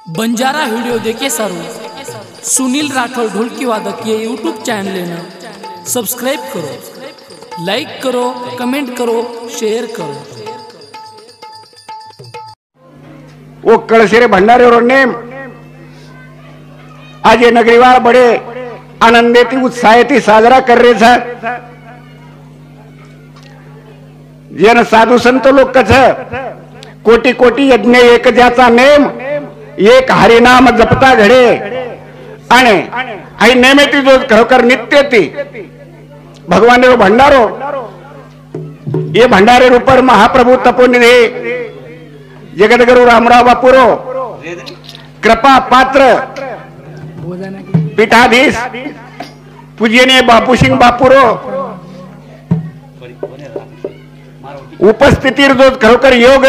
Banjara video देखे सारो सुनील राठौर ढोलकी वादक ये यूट्यूब चैनल है ना सब्सक्राइब करो, लाइक करो, कमेंट करो, शेयर करो। वो कळशेरे भंडारे और नेम आज ये नगरीवार बड़े आनंदेती उत्साहेती साजरा कर रहे छ। जन साधू संत लोक कछ कोटी कोटी यज्ञ एक ज्याचा नेम एक हरिनाम जपता घडे आणि आई नेमेती जो खरोखर नित्य ती भगवान भंडारो ये भंडारे रूपर महाप्रभु तपोनिधि जगदगुरु रामराव बापुरो कृपा पात्र पीठाधीश पूजनीय बापू सिंह बापुरो उपस्थिती जो खरोखर योग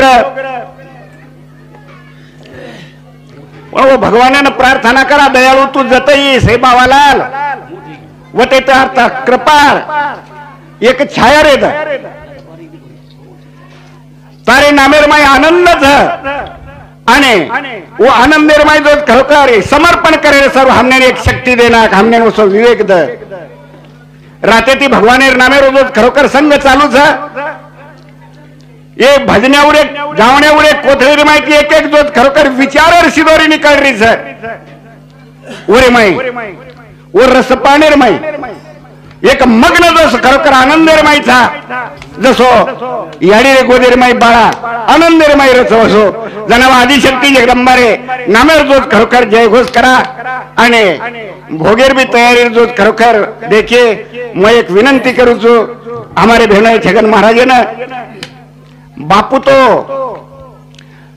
भगवान प्रार्थना करा दयाळू तू जतई हे बावालाल व ते अर्थ कृपाळ एक छाया रे तारे नामेरमाय आनंद आणि वो आनंद निर्माय जो खरोखर समर्पण करे सर्व हमने एक शक्ती देना हमने उसो विवेक द राते ती भगवानेर नामेर जो खरोखर संघ चालू छ ये भजन्यावर एक गावण्यावर एक कोथळी माहिती एक एक जो खरोखर विचारर शिदोरी निकाळली छ ओरे माई ओ रसपाणेर माई एक मग्न जो खरोखर आनंदेर माई था जसो याडी रे गोदेर माई बाळा आनंदेर माई रचो असो जनावा आदिशक्ती जगदंबारे नामेर जो खरोखर जय घोष करा आणि भोगेर भी तयारी जो खरोखर देखिए मैं एक विनंती करू छू हमारे बहन छगन महाराज ने बापू तो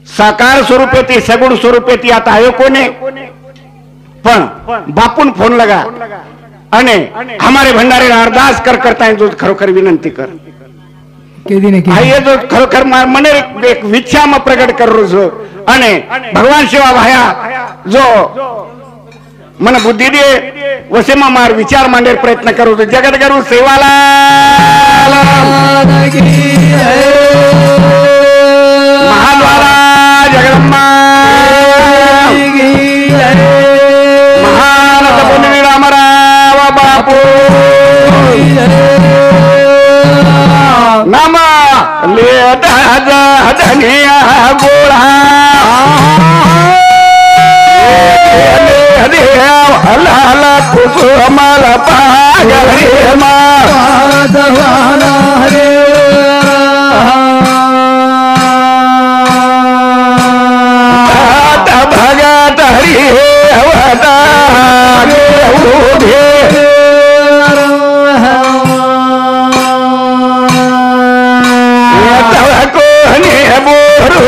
साकार स्वरूपे ती सगुण स्वरूपे ती आता आयो कोने पण बापून फोन लगा अने हमारे भंडारे अरदास करता है जो खरोखर विनंती कर आइए जो खरोखर मने एक विच्छा में प्रकट कर रो छो अने भगवान शिवा भाया जो मन बुद्धि दे वसे में मार विचार मांडे प्रयत्न करू तो जगत गुरु सेवाला महाद्वारा जगदम्बा महानत पुण्य रामराव बापू नम लेता धनिया गोळा हलाल कुसुमल पागरे माधवाना रे भगत हरि अवतार कोहने बोरो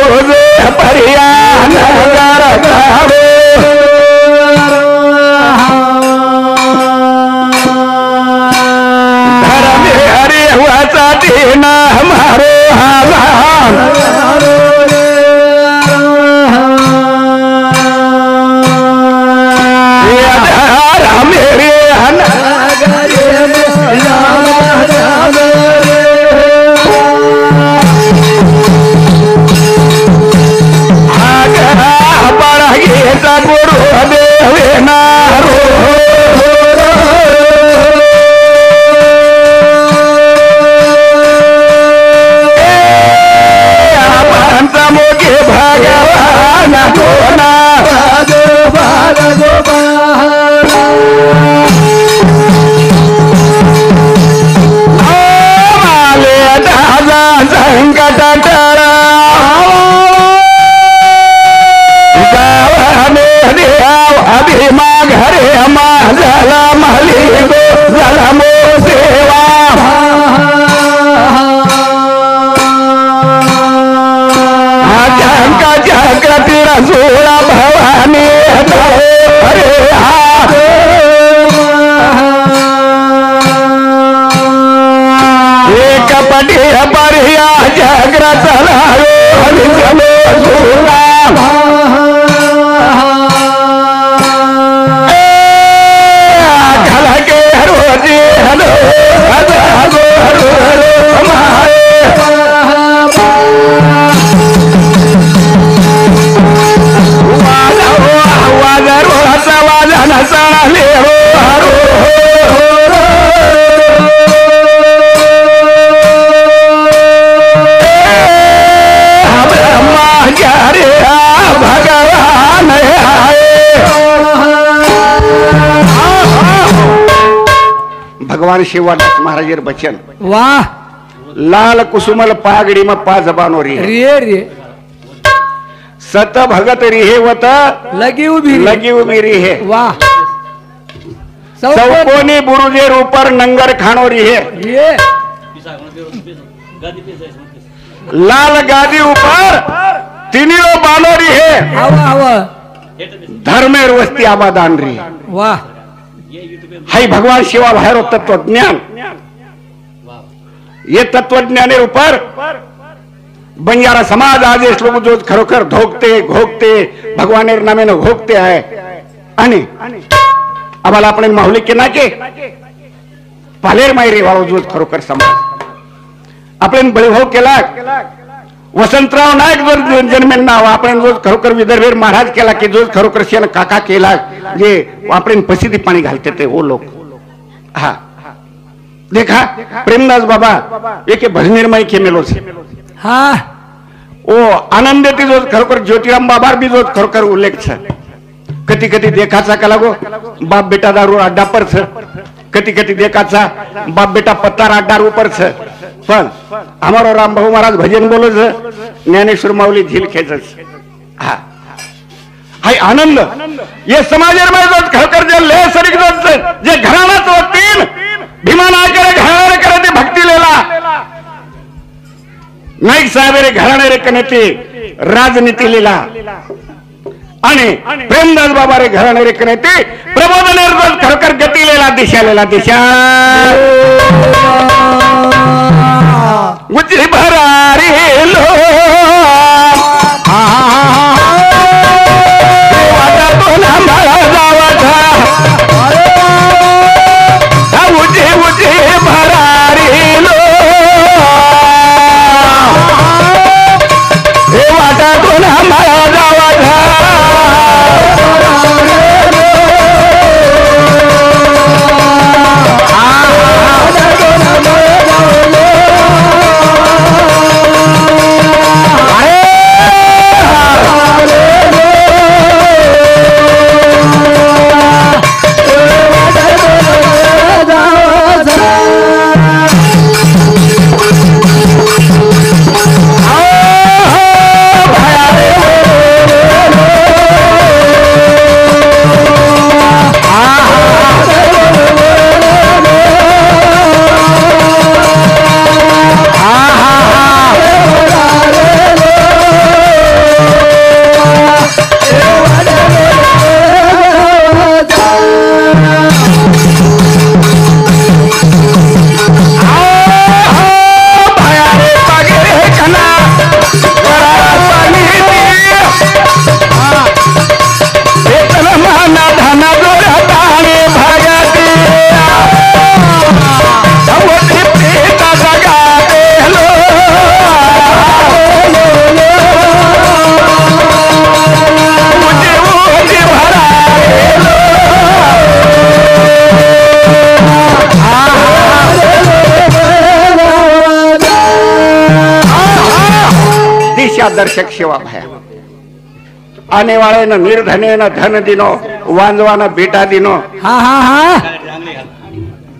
परिया नगर गावे ना हमारो हालान मेरे बड़ा गीता गुरु देवे नारो भगवान गोना संकट टरा अभिमा घरे जला महली गो जलमो सेवा जागृति रसूला भवानी हरे हाथ एक पटी बढ़िया जागृत के रोजी हलो हमारे भगवान शिवदास महाराजेर बचन वाह लाल कुसुमल पागड़ी में पा जबानो री रे रे सत भगत रिहेवत लगी उभी रिहे वाह चौकोनी बुरुजेर ऊपर नंगर खानो रिहे ये लाल गादी ऊपर तीनियो बालो रिहे हवा हवा धर्मेर वस्ती आबादान री वाह हाय भगवान शिवा बाहेर तत्वज्ञान ये तत्वज्ञानेर ऊपर बंजारा समाज आज इस लोग जो खरोखर धोकते घोकते भगवानेर नामेनं घोकते आहे आणि आम्हाला आपण माहुली के नाके पालेर मायरी वाळो जो खरोखर समाज आपण बळीभाऊ केला वसंतराव नाईक जो जन्मेल नाव आपण जो खरोखर विदर्भेर महाराज केला की जो खरोखर शेन काका केला जे आपण पसिदी पाणी घालते ते वो लोक हा देखा प्रेमदास बाबा एक भजनेरमय के मेलो से हाँ ओ आनंदेती जो खरोखर ज्योतिराम बाबार भी जो खरोखर उल्लेख छ कधी कधी देखाचा का लागो बाप बेटा दारू अड्डा पर छ कधी कधी देखाचा बाप बेटा पत्तार अड्डा ऊपर छ पण हमारो राम भाऊ महाराज भजन बोलो छ ज्ञानेश्वर माऊली झील खेच हा हाय आनंद ये समाजेर में जो खरोखर जे ले सरिक जो जे घराणा तो तीन भीमा नायक घराणे करे ती भक्ती लेला नाईक साहेब रे घराणे रे कनेती राजनीती लीला आणि प्रेमदास बाबा रे घराणे रे कनेती प्रबोधन खरोखर गती लेला दिशा मुझे भरारी लो मुझे भरारी लो वाटा तो हमारा जावा दर्शक सेवा भया आने वाले न निर्धने न धन दिनो वांजवा न बेटा दिनो हाँ हाँ हाँ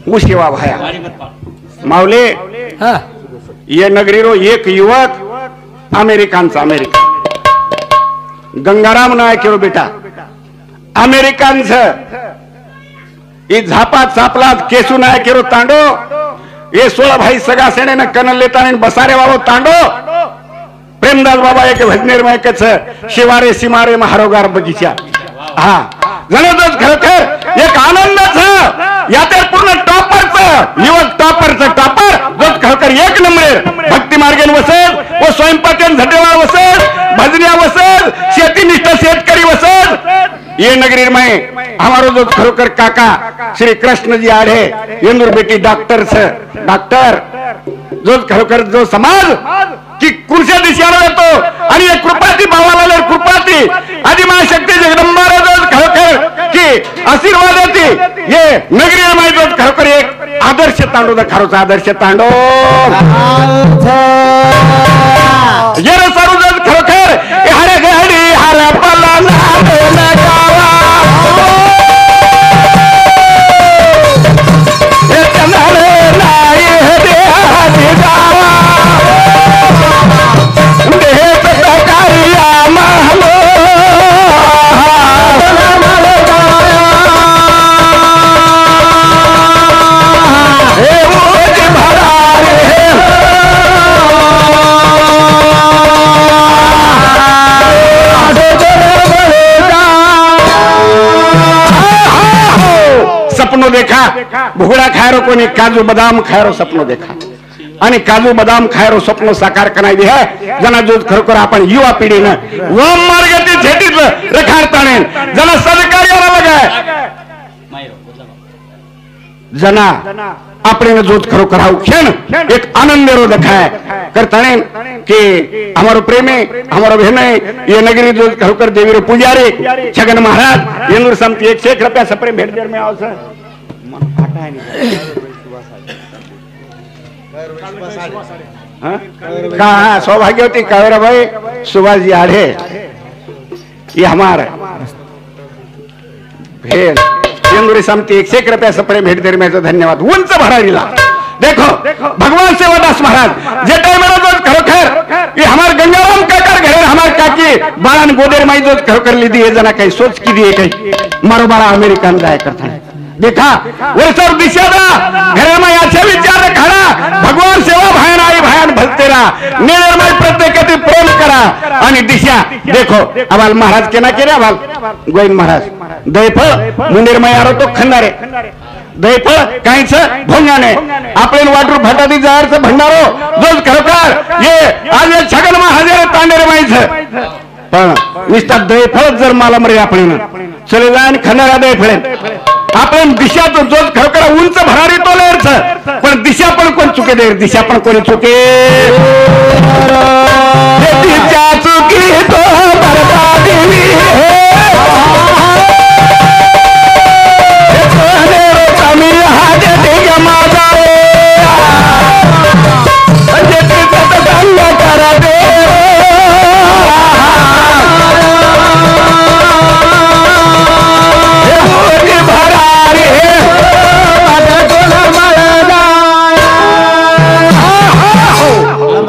वो सेवा भया मावले ये नगरी रो एक युवक अमेरिकांचा अमेरिका गंगाराम नायक रो बेटा अमेरिकांच ये झापा चापला केसू नायक रो तांडो ये 16 भाई सगा सेने न कनल लेता बसारे वालो तांडो प्रेमदास बाबा एक भजनेर में कच शिवारे सिमारे महारोगार बगीचा हा जणच खरोखर एक आनंद याते पूर्ण टॉपर युवक टॉपर जो खरोखर एक नंबर भक्ती मार्गेन वसत व स्वयंपाकन झटेवाळ वसत भजनिया वसत शेतीनिष्ठ शेतकरी वसत ये नगरी में हमारो जो खरोखर काका श्री कृष्ण जी आढ़े इंदुर बेटी डॉक्टर जो खरोखर जो समाज की कुर्स्या दिशाला येतो आणि एक कृपाती भावाला कृपाती आदिमा शक्ती जगदंबारा जो खरोखर की आशीर्वाद येते ये नगरी में जो खरोखर एक आदर्श तांडो द खरोचा आदर्श तांडो ये सर्व जो खरोखर हर घडी हर पला ना गावा हे चंद्र सपनो देखा भुगड़ा खायरो कोनी काजू बदाम खायरो सपनो देखा आणि काजू बदाम खायरो स्वप्न साकार करायची आहे जना जो खरोखर आपण युवा पिढीनं वाम मार्गाची झेटीत रखाडताने जना सदकार्याला लगाय जना આપણે जो खरोखर आउ क्षण एक आनंदेरो देखाय करताने कि हमारो प्रेमे हमारो बहने ये नगरी जो खरोखर देवीरो पुजारी छगन महाराज येंदुर समती 101 रुपया सप्रेम भेट देर में आवस कहा सौभाग्यवती कावेरा भाई सुभाष जी आढ़े ये हमारा भेट येंदुरी समती 101 रुपया सप्रेम भेट देर में धन्यवाद उंच भरारीला देखो भगवान सेवादास महाराज जे टाइम जो खरोखर ये हमार गंगाराम काकर घरे हमार काकी बाळान गोदेर माई जो खरोखर लीधी है जना काही सोच की दिए काही मारो बाळा अमेरिकन जाय करता देखा वो सब दिशा घरे में अच्छे विचार खड़ा भगवान सेवा भायन आई भायन भलतेरा निर्मय प्रत्येक प्रेम करा आणि दिशा देखो अबाल महाराज केना केले अबाल गोविंद महाराज दैफळ मुंडेरमय आरो तो खंडारे दैफळ काहीच भोंगाने आपण वाटू भटादी जारचं भंडारो जो खरोखर ये आज छगन महाराज तांडेर माईच पण निस्ता दैफळ जर मला मरे आपण चले जाण खंडारा दैफळे आपण दिशा तो जो खरोखर उंच भरारी तो लेरच पण दिशा पण कोण चुके दे दिशा पण कोणी चुके दिशा चुकी तो बरबादी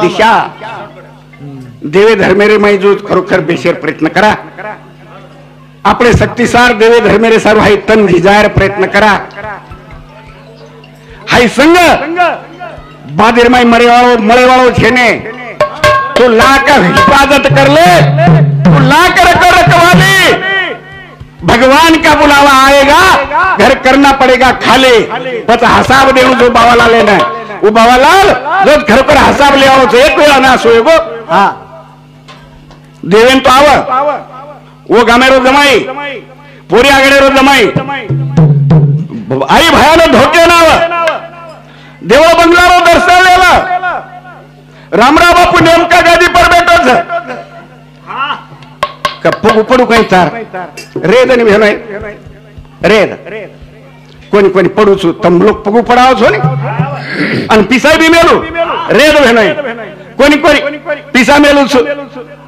दिशा देवे धर्मेरे माई जो खरोखर बेशेर प्रयत्न करा अपने शक्तिसार देवे धर्मेरे सर्व हाई तन झिजायर प्रयत्न करा हाई संग बादेर माई मरे वालों छेने तो लाकर हिफाजत कर ले तो लाकर कर रखवाली भगवान का बुलावा आएगा घर करना पड़ेगा खाली बस हिसाब देऊ जो बावाला लेना वो बावालाल जो घर पर हिसाब ले आओ एक वेळा ना सोएगो हाँ देवेन तो आव वो गामेरो जमाई पोरी आगडेरो जमाई आई भयानं धोके नाव देवळ बंगलारो दर्शवलेला रामराव बापू नेमका गादी पर बैठो कप्पू उपडू काही तार रेद आणि भेनोय रेद कोणी कोणी पडू छु तम लोक पगू पडाव छो ने आणि पिसाई बी मेलू रेद भेनोय कोणी कोणी पिसा मेलू छु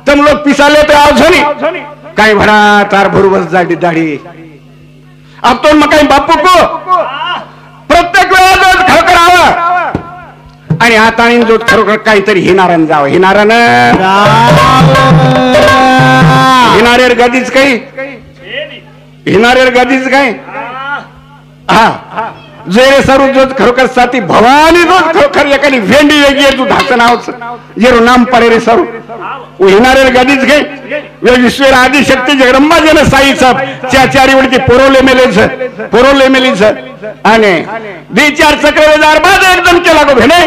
तम लोक पिसा लेते आव छो ने काही भरा तार भरवस जाडी दाढी अब तो मकाई बापू को प्रत्येक वेळा खरोखर आवा आणि आता जो खरोखर काहीतरी हिनारन जाव हिनारन हिनारेर गदीच काही हिनारेर गदीच काही हा जेरे सरू जो खरोखर साथी भवानी जो खरोखर एकानी भेंडी वेगळी तू धासन आवच जेरो नाम पडे रे सरू वो हिनारेर गदीच काही वे विश्वेर आदि शक्ती जगदंबा जन साई सब चारी वडकी पोरोले मेलीच आणि दी चार चक्रवेदार बाद एकदम केला गो भेने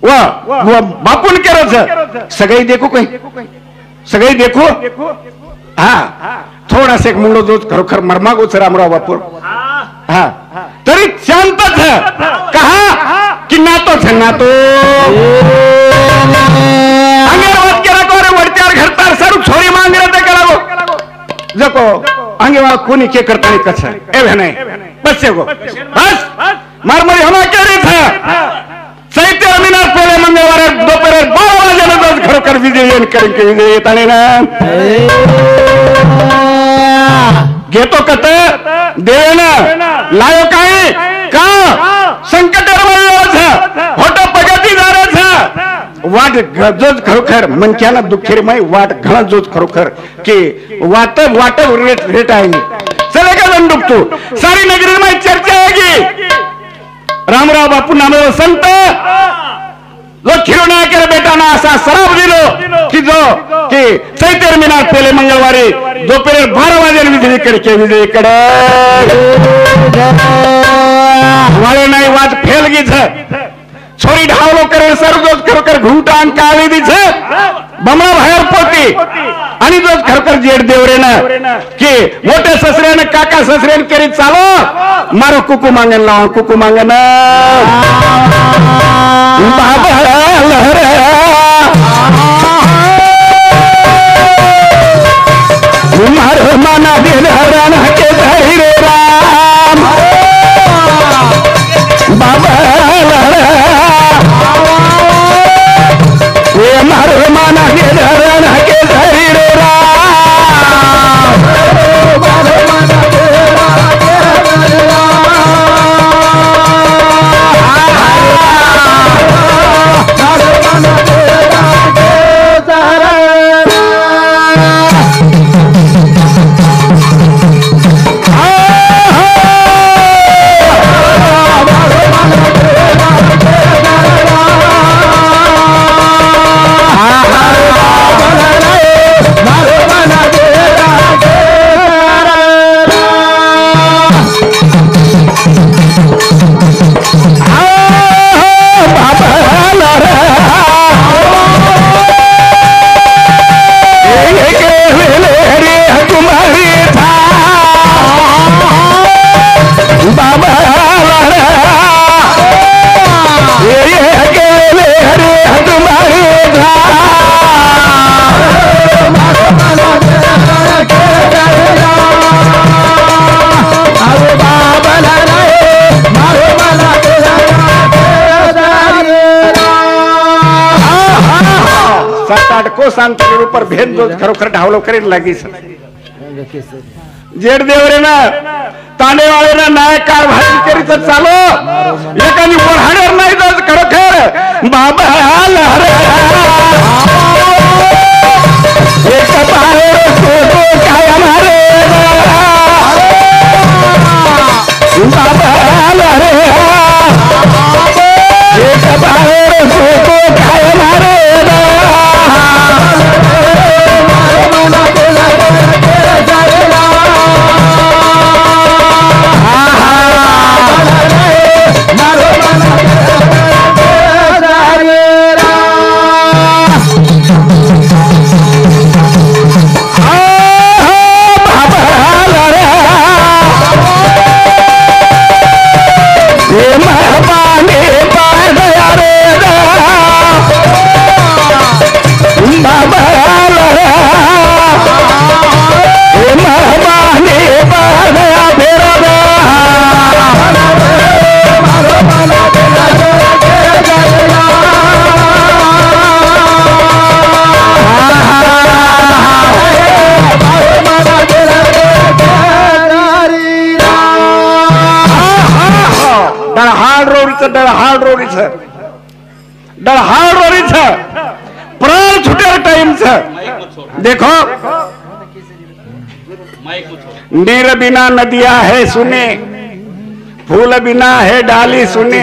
वो बापून केरोच सगळे देखो काही सगळे देखो हा थोड़ा से मुंडो जो खरोखर मरमागोच रामराव बापू हा तरी शांतच कहा कि नातो नातो अंगेवाद केला को रे वडत्यार घरतार सरू छोरी मांगरे ते केला गो जको अंगेवा कोणी के करता नहीं कछ ए बहने बस गो बस मारमरी हमा केरी था साहित्य अमीनार पहले मंगलवार दोपहर 12 बजे खरोखर विजयन करेंगे विजय येताने ना घेतो कत देवेना लायो काय का संकट होटो प्रगतीदार वाट जोज खरोखर मनक्याला दुःखेरमय वाट घण जोज खरोखर की वाट रेट आहे चले का जण दुखतो सारी नगरी में चर्चा होगी रामराव बापू नामेवर संत जो खिरोना कर बेटा ना असा सराव दिलो की जो की चैत्र मीनार पहिले मंगळवारी दोपहर 12 वाजे विजली कडके विजली कडे वाले नाही वाज फेल गीच छोरी ढावलो करे सर्वजोत खरोखर घुंटान काळी दीच बमणा बाहेर पोटी आणि जोत खरोखर जेड देवरेनं की मोठ्या ससऱ्यानं काका ससऱ्यानं करीत चालो मारो कुकू मांगन लाव कुकू मांगन बाबा लहरा मारो माना दिल हरण के धरी रे राम बाबा ये मारो माना दिल हरण के धरी रे राम मारो माना दिल को सांगते ऊपर भेद दो खरोखर ढावलो करीन लागी जेड देवरे ना तांडे वाले ना नायक कारभारी करीत चालो एकानी ओढाडर नाही जात खरोखर बाबा लहरे एक बाहेर सोडो काय मारे बाबा लहरे एक बाहेर सोडो काय मारे डळहाळ रोडीच प्राण छुटे टाइम देखो नीर बिना नदिया है सुने फूल बिना है डाली सुने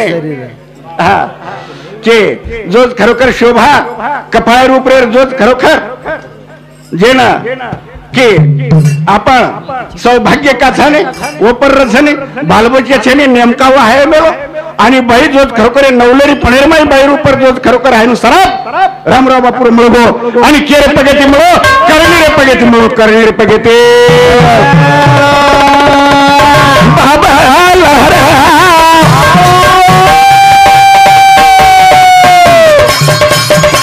के जोज खरोखर शोभा कपाळ रूप रे जोज खरोखर जेना की आपण सौभाग्य काछाने ओपर रझने बालबच्चे छेने नेमका वा है मेलो आणि बाई जोत खरोखर नवलेरी पणेरमाई बाई रूपर जोत खरोखर आहे सराप रामराव बापूर मिळगो आणि केरे पगेती मिळो करणी रे पगेती बाबा लहरा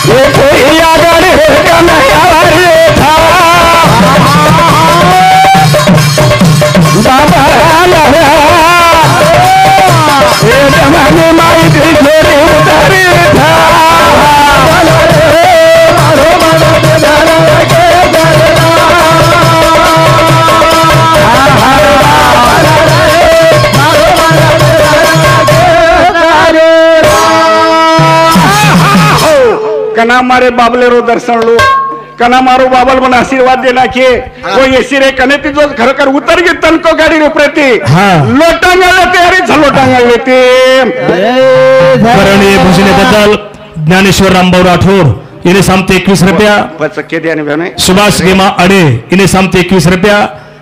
ये कोई आगड़ का नया रे था बाबा लहरा ये जमाने माई दिल छोड़े उतारे था कना मारे बाबले रो दर्शन लो कना मारो बाबल बन आशीर्वाद देना के वो ये सिरे कने ती जो खरकर उतर गई तन को गाड़ी रुपरेती लोटांगा लेते अरे झलोटांगा लेते करणीय भूषणे बद्दल ज्ञानेश्वर रामभाऊ राठोड इन्हें सामते 21 रुपया। पचके द्या ने बहनों सुभाष गेमा अडे इन्हें सामते 21 रुपया।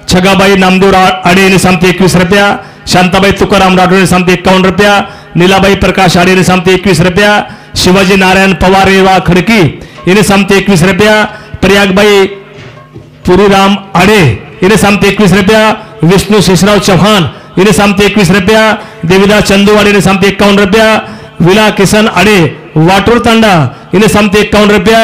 छगाबाई नामदेव अडे इन्हें सामते 21 रुपया। शांताबाई तुकाराम राठोड इन्हें सामते 51 रुपया। नीलाबाई प्रकाश आडे इन्हें सामते 21 रुपया। शिवाजी नारायण पवार रेवा खड़की इन्हें सामते 21 रुपया। प्रयागबाई पुरीराम आडे इन्हें सामते 21 रुपया। विष्णु शेषराव चौहान इन्हें सामते 21 रुपया। देवीदास चंदूवाड़ी इन्हें सामते 51 रुपया। विला किशन अडे वाटूर तांडा इन्हें सामते 51 रुपया।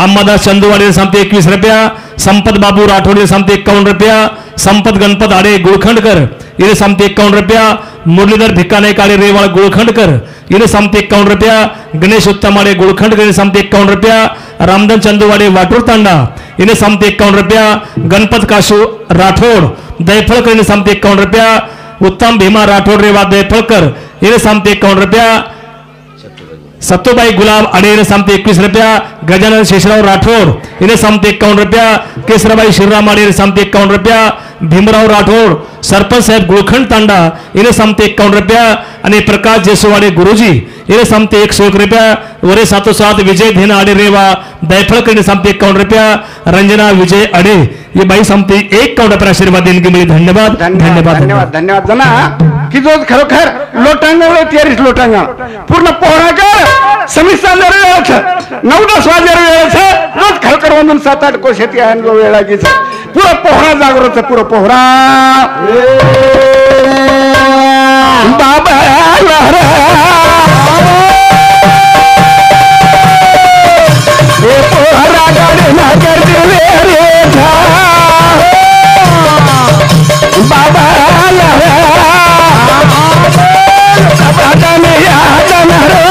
अम्मादास चंदूवाड़ी इन्हें सामते 21 रुपया। संपत बाबू राठौड़ इन्हें सामते 51 रुपया। संपत गणपत आडे गुळखंडकर इन्हें सामते 51 रुपया। मुरलीधर भिक्काने काळे रेवाळ गुळखंडकर इन्हें सामते 51 रुपया। गणेश उत्तमाडे गुळखंडकर इन्हें सामते 51 रुपया। रामधन चंदूवाड़े वाटूर तांडा इन्हें सामते 51 रुपया। गणपत काशू राठौड़ दैफळकर इन्हें सामते 51 रुपया। उत्तम भीमा राठौड़ रेवा दैफळकर इन्हें सामते 51 रुपया। सत्तूबाई गुलाब अडे इन्हें सामते 21 रुपया। गजानन शेषराव राठौड़ इन्हें सामते 51 रुपया। केसराबाई श्रीराम अडे इन्हें सामते 51 रुपया। भीमराव राठौड़ सरपंच साहेब गुळखंड तांडा इन्हें सामते 51 रुपया। आणि प्रकाश जेसवाड़े गुरुजी इन्हें सामते 101 रुपया। वरे साथो साथ विजय धेना अडे रेवा दैफळकर इन्हें सामते 51 रुपया। रंजना विजय अडे ये बाई सामते 1 रुपया आशीर्वाद देने के लिए धन्यवाद धन्यवाद धन्यवाद धन्यवाद जना की जो खरोखर लोटांगण तेरीस लोटांगण पूर्ण पोहराकर समिस्तान वेळ 9-10 वाजेर वेळ छे रोज खरोखर वंदन 7-8 कोस येते आहे वेळ लागी छे पूरा पोहरा जागृत पूरा पोहरा बाबा लहरा ए पोहरा गाडी ना करते रे था बाबा लहरा बाबा ने याद न रे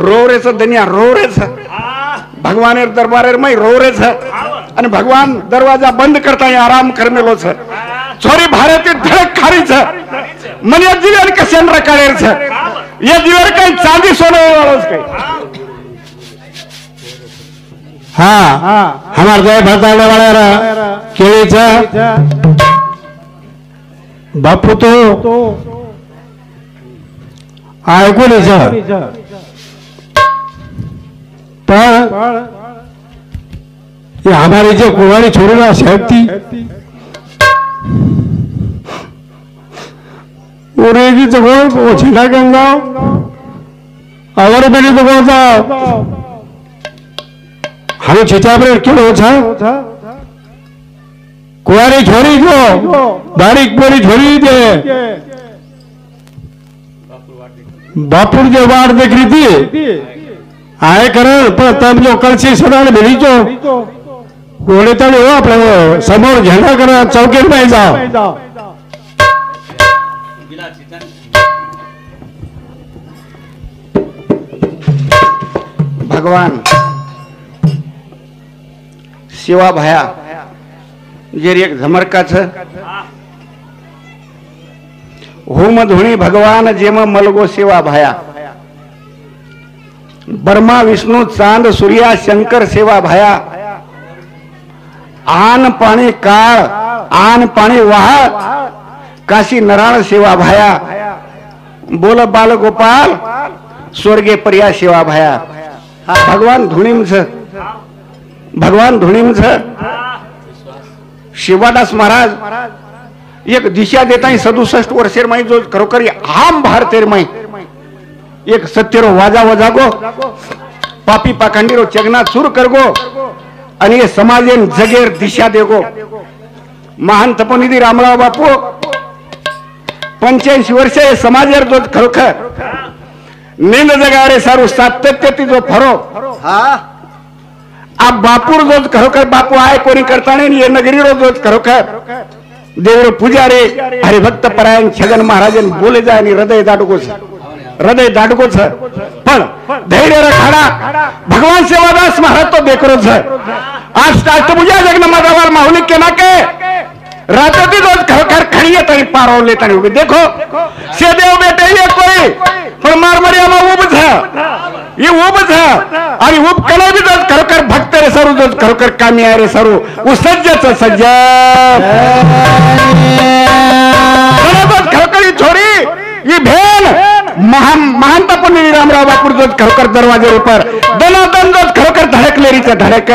रोरेच दुनिया रोरेच भगवान दरबार में रोरेच અને ભગવાન દરવાજા બંધ કરતા આરામ કરમેલો છે છોરી ભારતી ધડક ખારી છે મને જીવન કસેન રકાળે છે એ જીવન કઈ ચાંદી સોનો વાળો છે हाँ हमारे जय भरताले वाले केली छे बापू तो ऐकून छे पण ये हमारी जो कुंवारी छोरी ना साहेब थी उरेगी तो वो छिला गंगा और मेरी तो बोलता हम छिचाबरे क्यों छा कुंवारी छोरी जो बारीक बोली छोरी दे बापुर जो वार देख रही थी आए करण पर तब जो कलसी सदा मिली जो गोले तले हो अपने समोर झंडा कर चौकी में जाओ भगवान सेवा भया जेरी एक झमरका छ होम धुणी भगवान जेम मलगो सेवा भया ब्रह्मा विष्णु चांद सूर्या शंकर सेवा भया आन पाणी काळ आन पाणी वाह काशी नराळ सेवा भया बोल बाल गोपाल स्वर्गे पर्या सेवा भया भगवान धुणीम छ भगवान धुणीम छ शिवादास महाराज एक दिशा देता 67 वर्षेर माई जो खरोखर आम भारतेर माई एक सत्यरो वाजा वजागो पापी पाखंडीरो चगना चूर करगो आणि ये समाजेन जगेर दिशा देगो महान तपोनिधी रामराव बापू 85 वर्ष समाजेर जो खरोखर नींद जगारे सारू सातत्य जो फरो आ बापूर जो खरोखर बापू आय कोणी करता नाही ये नगरी रो जो खरोखर देव पुजारी हरिभक्त परायण छगन महाराजन बोले जाय आणि हृदय दाटको छ पण धैर्य रखाडा भगवान सेवादास महाराज तो देखरो छ आज अष्टभुजा जगन्नाथ माहुली के नाके रातों रोज खरोखर खड़िए तरी पारोले तरी उभी देखो से देव बेटे ये कोई पण मारमारियाમાં ઊભ છે એ ઊભ છે અને ઊભ કને બી રોજ ખરોખર ભક્ત રે સરું રોજ ખરોખર કામી આરે સરું હું સજ્જ છે સજ્જ રોજ ખરોખર ઈ છોડી ઈ ભેન महानता पण रामराव बापूर रोज खरोखर दरवाजे ऊपर दनादन रोज खरोखर धडकलेरीचं धडक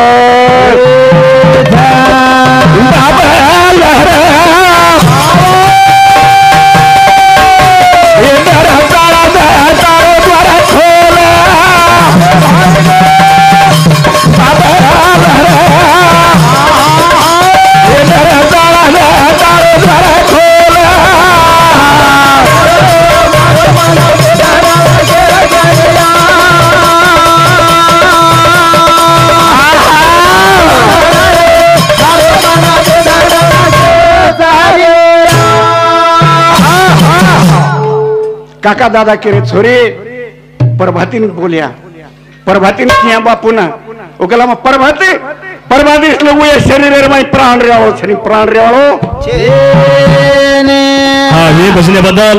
काका दादा केरे छोरे प्रभातीन बोलिया प्रभातीन किया बापूना ओकला में प्रभाती प्रभाती इसलिए वो ये शरीर में प्राण रेवाळो शरीर प्राण रेवाळो हाँ ये बसल्याबद्दल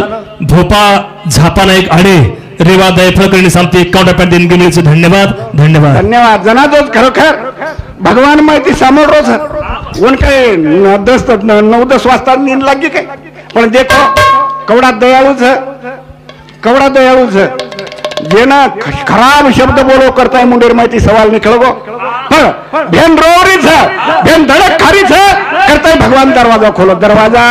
भोपा झापाना एक आडे रेवा दयफळकर्णी सांगते 51 रुपये देणगी मिळाली धन्यवाद धन्यवाद धन्यवाद जनादोज खरोखर भगवान माहिती सामोर रोज उन काय 9-10 वाजता नींद लागी काय पण देखो कवडा दयाळू है कवड़ा दयाळू है जेना खराब शब्द बोलो करता है मुंडेर माहिती सवाल निकलो पर भेन रोरी है भेन धड़क खारी है करता है भगवान दरवाजा खोलो दरवाजा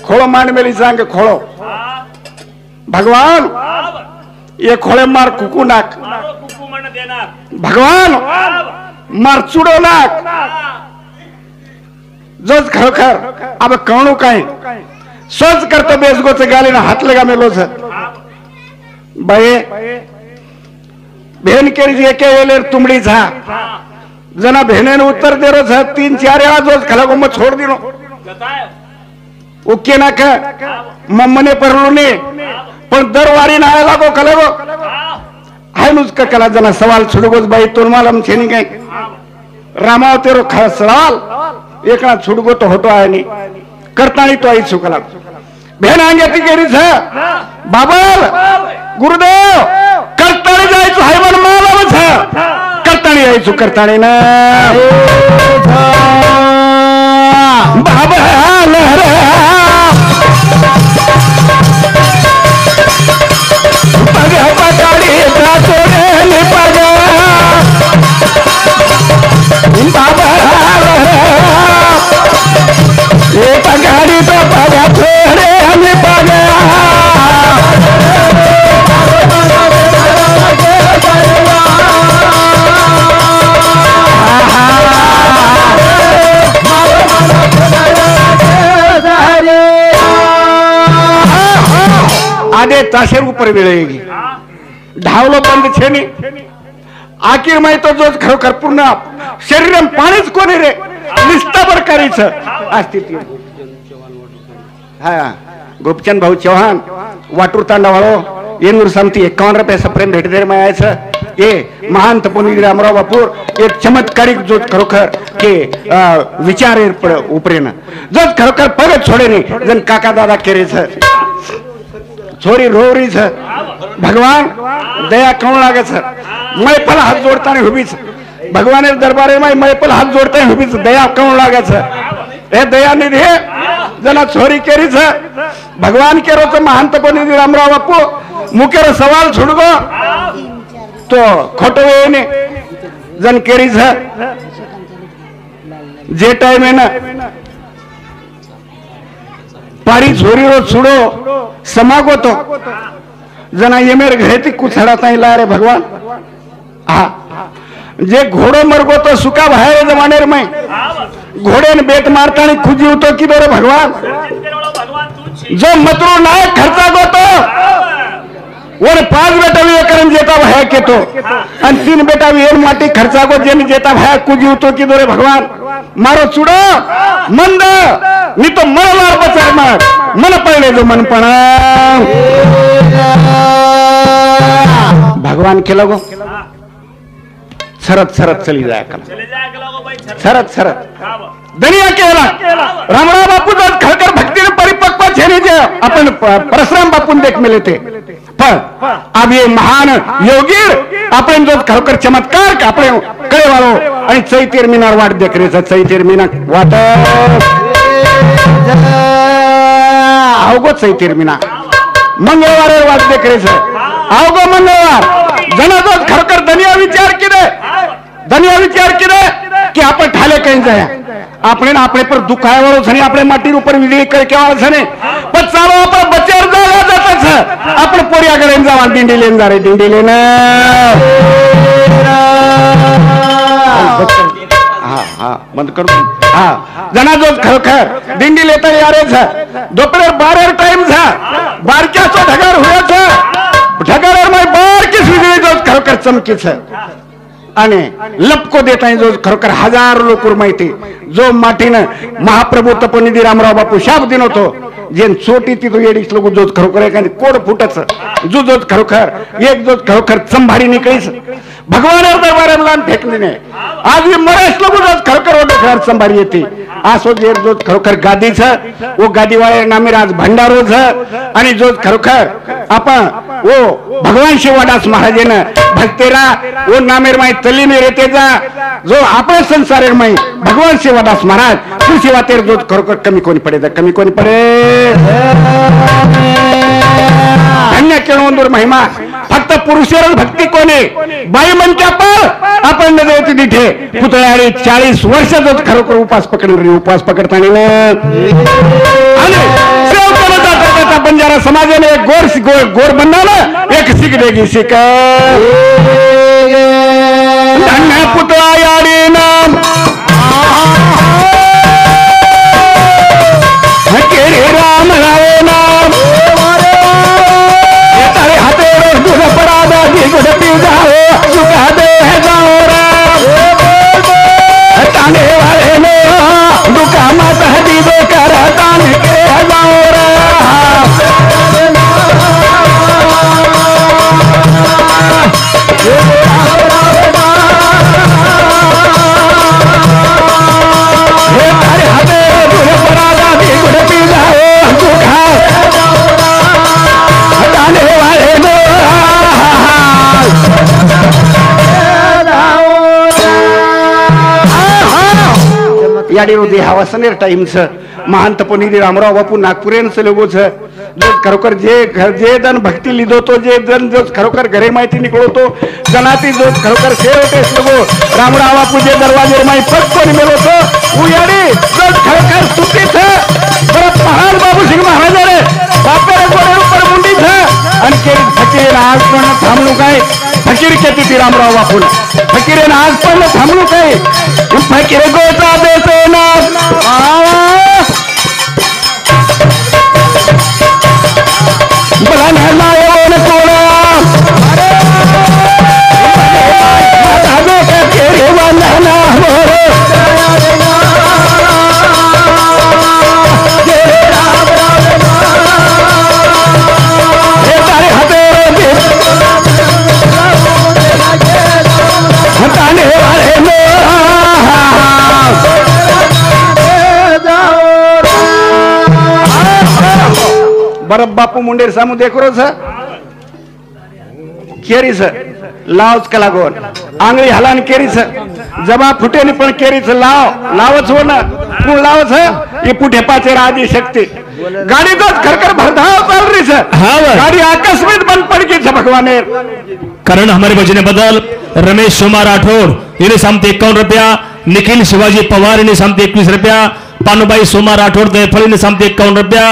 खोलो मान मेरी सांग खोलो भगवान ये खोले मार कुकू नाक भगवान मार चुडो नाक जोज खरोखर अब कणू काय सोच करतो बेसगोचे गालीने हात लगा मेलो छ बाये बहन केरी एके वेले तुमडी झा जना बहनेने उत्तर देरो छ 3-4 वेळा जोज खलागो मग छोड दिनो ओके ना का मम्मने परलूने पण दरवारी ना लागो कलगो हाय नुसका कला जना सवाल छुडगोज बाई तोन मालम छेनी काय रामाव तेरो खास सवाल एकला छुडगो तो होतो आहे नी करतानी तो आई छुकला बहन आंगे ती केरी छ बाबल गुरुदेव करतानी जायचो हाय मन मालम छ करतानी आईचो करतानी ना बाबा लहरा पगा पगाड़ी दातोरे नि पगा बाबा ये पगाड़ी तो पगा थोड़े नि पगा आधे ताशेर ऊपर वेळेगी ढावलो बंद छेनी आखिर में तो जो खरोखर पूर्ण शरीर पाणीच कोणी रे निस्ताबर करीच अस्तित्व हा गोपचंद भाऊ चौहान वाटूर तांडावाळो येनूर समती 51 रुपये प्रेम भेट दे मायाचं ये महान तपोनी रामराव बापूर एक चमत्कारिक जो खरोखर के विचार उपरेन जो खरोखर पगत छोड़े नहीं जन काका दादा केरे छ छोरी रोरी छ भगवान दया कौन लागे छ मैं पल हाथ जोड़ता नहीं हुबी छ भगवान दरबारे में मैं पल हाथ जोड़ता नहीं हुबी छ दया कौन लागे छ ए दया निधि जना छोरी केरी छ भगवान केरो तो महान तपोनी रामराव बापू मुकेरो सवाल छुड़गो तो खोटो ने जन केरी छ जे टाइम है ना पारी झोरीरो छुड़ो समागो तो जना ये मेरे घरे ती कुछड़ा ताई ला रे भगवान हा जे घोड़ो मरगो तो सुका भाई जमाने में घोड़े ने बेट मारता नहीं खुजी उतो की रे भगवान जो मतरू नायक खर्चा गो तो और 5 बेटा भी करन जेता भाई के तो और 3 बेटा भी एर माटी खर्चा गो जेन जेता भाई कुजी उतो की रे भगवान मारो चुड़ो मंद नी तो मरलार बचार मार मन पड़े जो मन पड़ा भगवान के लगो सरत सरत चली जाए कल सरत सरत दुनिया केला रामराव बापू तो खरकर भक्ति ने परिपक्व छेने जे अपन परशुराम बापू देख मिले थे पर अब ये महान योगी अपन जो खरकर चमत्कार का अपने करे वालों आणि चैतीर मीनार वाट देख रहे थे चैतीर मीनार वाट आओगो चैतीर मीनार मंगळवार वाट देख रहे थे आओगो मंगळवार जना जो खरकर दुनिया विचार किरे कि आपण ठाले कहीं जाया આપણે આપણે પર દુખાય વાળો છે આપણે માટી ઉપર વીજળી કરી કેવાળો છે ને પણ ચાલો આપણે બચેર જવા જતા છે આપણે પોરી આગળ લઈને જવા ડીંડી લઈને જારે ડીંડી લઈને હા હા બંધ કર હા જના જો ખરેખર ડીંડી લેતા યારે છે दोपहर 12 टाइम છે 12 તો ઢગાર હોય છે ઢગાર માં 12 की વીજળી જો ખરેખર ચમકી છે અને લપકો દેતા જો ખરેખર હજારો લોકો માહિતી जो माटीने महाप्रभू तपोनिधी रामराव बापू शाप दिनो तो जेन छोटी ती तो येडीस लोग जो खरोखर एखादी कोड फुटच जो जो खरोखर एक जो खरोखर संभाळी निकळीस भगवान दरबार लान फेकली ने आज ये मरेश लोग जो खरोखर ओडे घर संभाळी येती आसो जे जो खरोखर गादी छ वो गादी वाले नामे राज भंडारो छ आणि जो खरोखर आपण वो भगवान शिवदास महाराजेने भक्तेरा वो नामेर माई तलीने रेतेजा जो आपण संसारेर माई भगवान शिवदास महाराज तुझी वातेर जो खरोखर कमी कोणी पडे धन्य केळवंदूर महिमा फक्त पुरुषेरच भक्ती कोणी बाई म्हणत्या पण आपण नजरेत दिठे पुतळ्याने 40 वर्ष जो खरोखर उपास पकडताना आणि सेवकाचा बंजारा समाजाने एक गोर बनवला एक सिक देगी सिक धन्य पुतळा याडी नाम राम रावे नाम तारे हाथे दूध पड़ा दादी गुड़ पी जाओ सुखा दे जाओ राम ताने वाले ने दुखा मत दी दे कर ताने के जाओ तारे हाथे दूध पड़ा दादी गुड़ पी जाओ सुखा ताने वाले ने याडी रोधी हवासनेर टाइम छ महान तपोनिधी रामराव बापू नागपुरेंचं लोगो छ जो खरोखर जे जन भक्ती लिधो तो जे जन जो खरोखर घरे माहिती निकलो तो जनाती जो खरोखर सेवटेस लोगो रामराव बापू जे दरवाजे माही पग कोणी मेलो तो वो याडी जो खरोखर सुती छ बड़ा महान बाबू सिंह महाराज रे बापे गोडे ऊपर मुंडी छ आणि के फकीर आज पण थांबलो काय फकीर केती ती रामराव बापू फकीर आज पण थांबलो काय फकीर गोचा देते ना बला नायो न कोणा अरे के वाला ना मोरे तारे हाथे हटाने वाले में बरफ बापू मुंडेर सामू देखो छ केरी छ लावच कला गोन आंगळी हलान केरी छ जबा फुटेनी पण केरी छ लावच हो ना कोण लावच ये पुठे पाचे आदि शक्ती गाड़ी तो खरखर भरधाव चल रही छ गाड़ी आकस्मिक बंद पड़ गई छ भगवान कारण हमारे बजने बदल रमेश सोमा राठौड़ इन्हें सामते 51 रुपया निखिल शिवाजी पवार इन्हें सामते 21 रुपया पानुबाई सोमा राठौड़ दैफल इन्हें सामते 51 रुपया